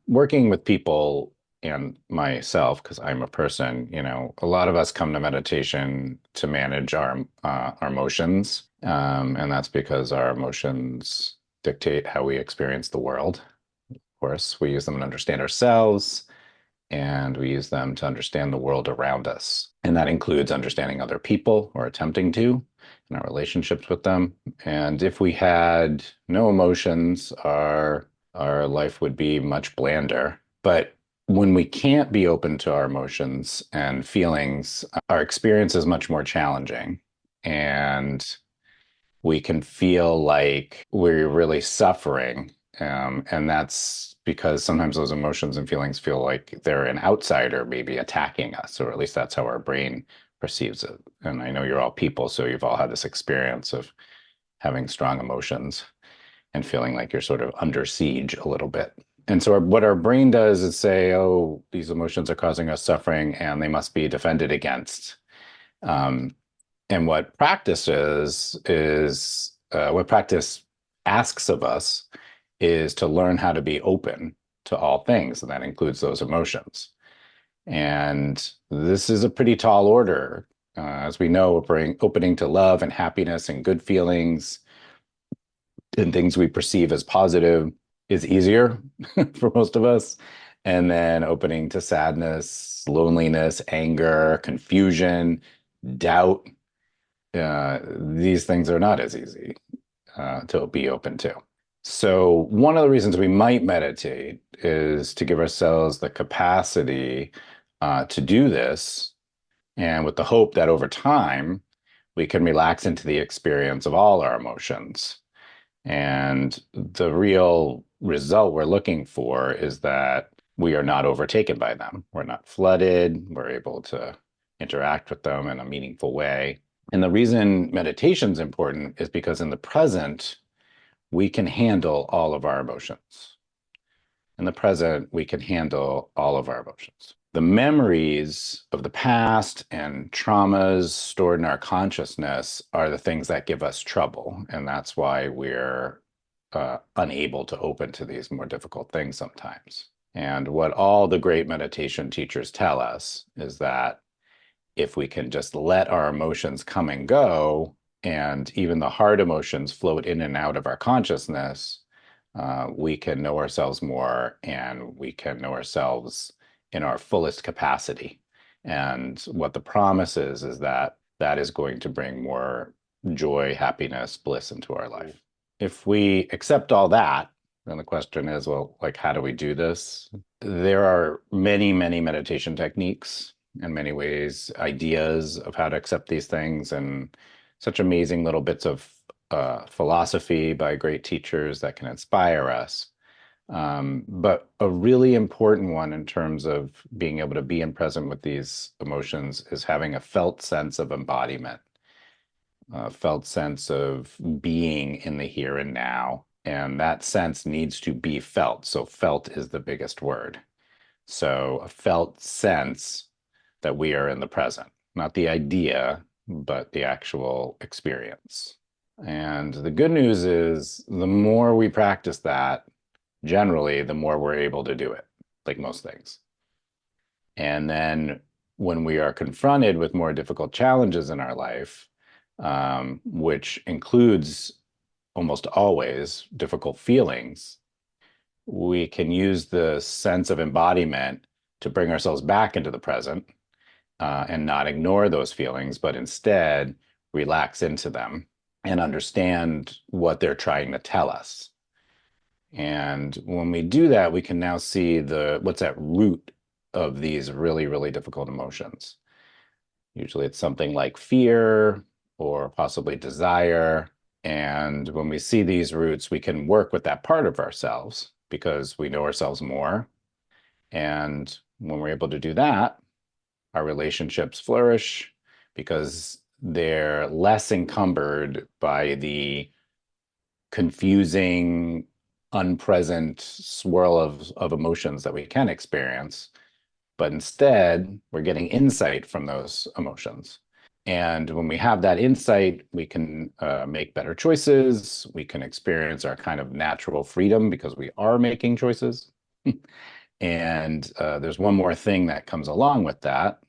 working with people and myself, because I'm a person, a lot of us come to meditation to manage our emotions. And that's because our emotions dictate how we experience the world. Of course, we use them to understand ourselves, and we use them to understand the world around us. And that includes understanding other people, or attempting to, in our relationships with them. And if we had no emotions, our life would be much blander. But when we can't be open to our emotions and feelings, our experience is much more challenging. And we can feel like we're really suffering. And that's because sometimes those emotions and feelings feel like they're an outsider, maybe attacking us, or at least that's how our brain perceives it. And I know you're all people, so you've all had this experience of having strong emotions and feeling like you're sort of under siege a little bit. And so what our brain does is say, oh, these emotions are causing us suffering and they must be defended against. Um, and what practice is what practice asks of us is to learn how to be open to all things, and that includes those emotions. And this is a pretty tall order. As we know, opening to love and happiness and good feelings and things we perceive as positive is easier for most of us. And then opening to sadness, loneliness, anger, confusion, doubt, these things are not as easy to be open to. So one of the reasons we might meditate is to give ourselves the capacity to do this, and with the hope that over time we can relax into the experience of all our emotions. And the real result we're looking for is that we are not overtaken by them. We're not flooded. We're able to interact with them in a meaningful way. And the reason meditation is important is because in the present, we can handle all of our emotions. In the present, we can handle all of our emotions. The memories of the past and traumas stored in our consciousness are the things that give us trouble. And that's why we're unable to open to these more difficult things sometimes. And what all the great meditation teachers tell us is that if we can just let our emotions come and go, and even the hard emotions float in and out of our consciousness, we can know ourselves more, and we can know ourselves in our fullest capacity. And what the promise is that that is going to bring more joy, happiness, bliss into our life. If we accept all that, then the question is, well, like, how do we do this? There are many, many meditation techniques, in many ways, ideas of how to accept these things, and such amazing little bits of philosophy by great teachers that can inspire us. But a really important one in terms of being able to be in present with these emotions is having a felt sense of embodiment, a felt sense of being in the here and now. And that sense needs to be felt. So felt is the biggest word. So a felt sense that we are in the present, not the idea, but the actual experience. And the good news is the more we practice that, generally, the more we're able to do it, like most things. And then when we are confronted with more difficult challenges in our life, which includes almost always difficult feelings, we can use the sense of embodiment to bring ourselves back into the present, and not ignore those feelings, but instead relax into them and understand what they're trying to tell us. And when we do that, we can now see what's at root of these really, really difficult emotions. Usually it's something like fear or possibly desire. And when we see these roots, we can work with that part of ourselves because we know ourselves more. And when we're able to do that, our relationships flourish because they're less encumbered by the confusing, unpresent swirl of emotions that we can experience. But instead, we're getting insight from those emotions. And when we have that insight, we can make better choices. We can experience our kind of natural freedom because we are making choices. And there's one more thing that comes along with that,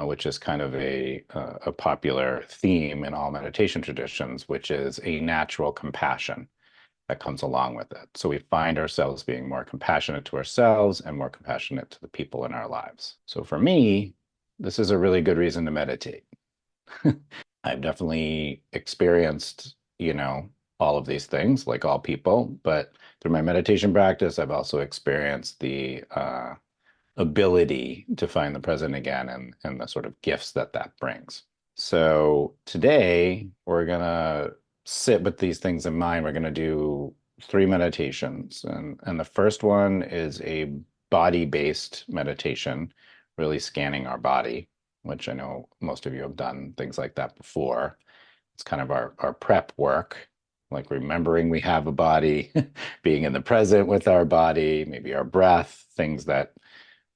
which is kind of a popular theme in all meditation traditions, which is a natural compassion that comes along with it. So we find ourselves being more compassionate to ourselves and more compassionate to the people in our lives. So for me, this is a really good reason to meditate. I've definitely experienced, all of these things like all people, but through my meditation practice, I've also experienced the ability to find the present again and the sort of gifts that that brings. So today we're gonna sit with these things in mind. We're gonna do three meditations, and the first one is a body-based meditation, really scanning our body, which I know most of you have done things like that before. It's kind of our prep work, like remembering we have a body, being in the present with our body, maybe our breath, things that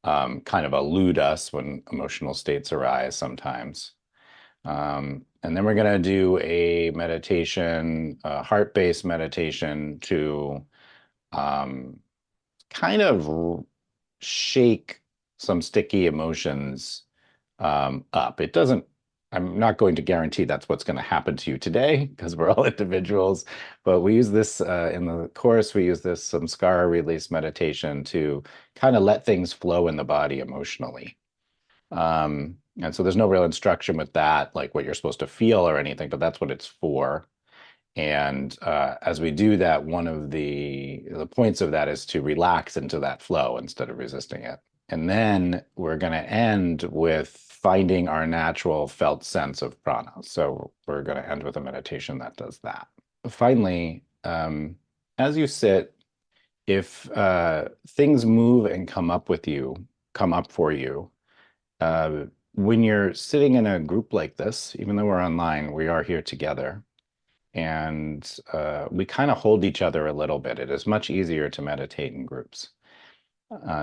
kind of elude us when emotional states arise sometimes. And then we're going to do a meditation, a heart-based meditation to um, kind of shake some sticky emotions up. It doesn't, I'm not going to guarantee that's what's going to happen to you today because we're all individuals, but we use this in the course, we use this samskara release meditation to kind of let things flow in the body emotionally. And so there's no real instruction with that, like what you're supposed to feel or anything, but that's what it's for. And as we do that, one of the points of that is to relax into that flow instead of resisting it. And then we're going to end with finding our natural felt sense of prana. So we're going to end with a meditation that does that. Finally, as you sit, if things move and come up for you, when you're sitting in a group like this, even though we're online, we are here together. And we kind of hold each other a little bit. It is much easier to meditate in groups.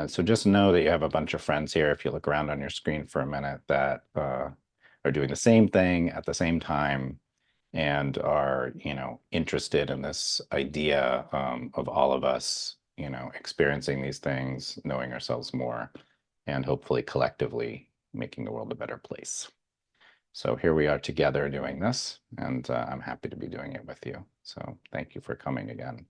So just know that you have a bunch of friends here, if you look around on your screen for a minute, that are doing the same thing at the same time and are, interested in this idea of all of us, experiencing these things, knowing ourselves more, and hopefully collectively making the world a better place. So here we are together doing this, and I'm happy to be doing it with you. So thank you for coming again.